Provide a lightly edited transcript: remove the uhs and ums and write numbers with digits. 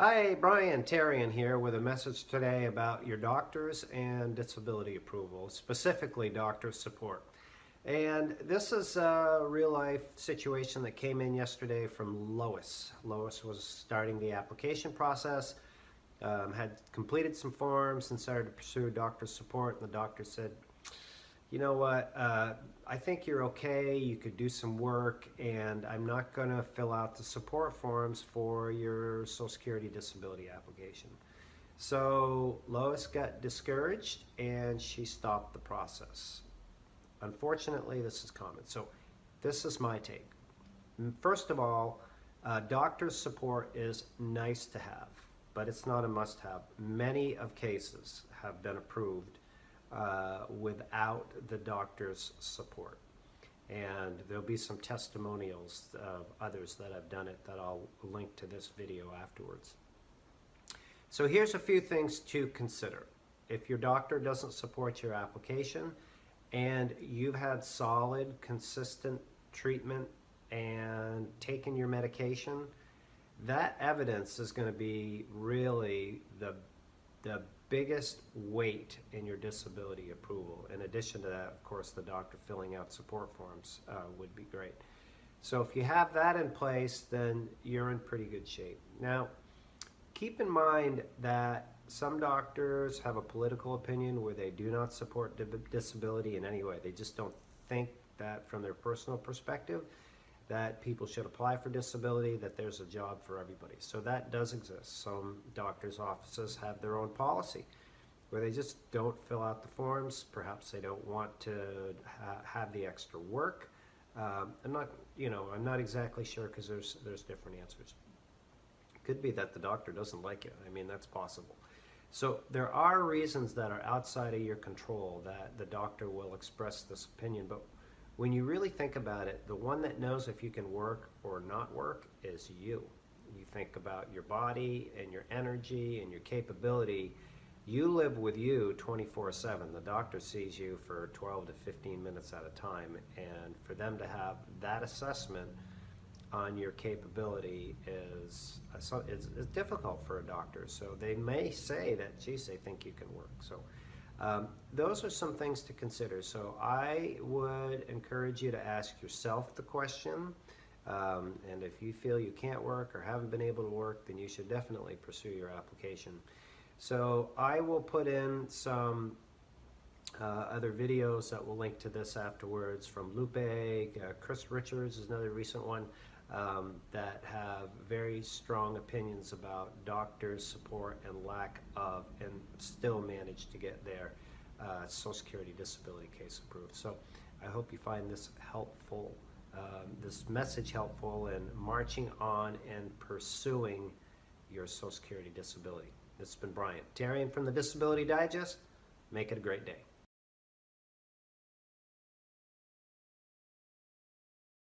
Hi, Brian Terrian here with a message today about your doctors and disability approval, specifically doctor support. And this is a real life situation that came in yesterday from Lois. Lois was starting the application process, had completed some forms and started to pursue doctor support, and the doctor said, you know what, I think you're okay, you could do some work, and I'm not going to fill out the support forms for your Social Security disability application. So Lois got discouraged and she stopped the process. Unfortunately, this is common. So this is my take. First of all, doctor's support is nice to have, but it's not a must-have. Many of cases have been approved without the doctor's support. And there'll be some testimonials of others that have done it that I'll link to this video afterwards. So here's a few things to consider. If your doctor doesn't support your application and you've had solid, consistent treatment and taken your medication, that evidence is going to be really the biggest weight in your disability approval. In addition to that, of course, the doctor filling out support forms would be great. So if you have that in place, then you're in pretty good shape. Now, keep in mind that some doctors have a political opinion where they do not support disability in any way. They just don't think that from their personal perspective that people should apply for disability, that there's a job for everybody. So that does exist. Some doctors' offices have their own policy where they just don't fill out the forms. Perhaps they don't want to have the extra work. I'm not exactly sure, because there's different answers. It could be that the doctor doesn't like it. I mean, that's possible. So there are reasons that are outside of your control that the doctor will express this opinion, but when you really think about it, the one that knows if you can work or not work is you. You think about your body and your energy and your capability. You live with you 24/7. The doctor sees you for 12 to 15 minutes at a time, and for them to have that assessment on your capability is difficult for a doctor. So they may say that, geez, they think you can work. So those are some things to consider. So I would encourage you to ask yourself the question, and if you feel you can't work or haven't been able to work, then you should definitely pursue your application. So I will put in some other videos that will link to this afterwards from Lupe. Chris Richards is another recent one that have very strong opinions about doctors' support and lack of, and still managed to get their Social Security disability case approved. So I hope you find this helpful, this message helpful in marching on and pursuing your Social Security disability. This has been Brian Terrian from the Disability Digest. Make it a great day.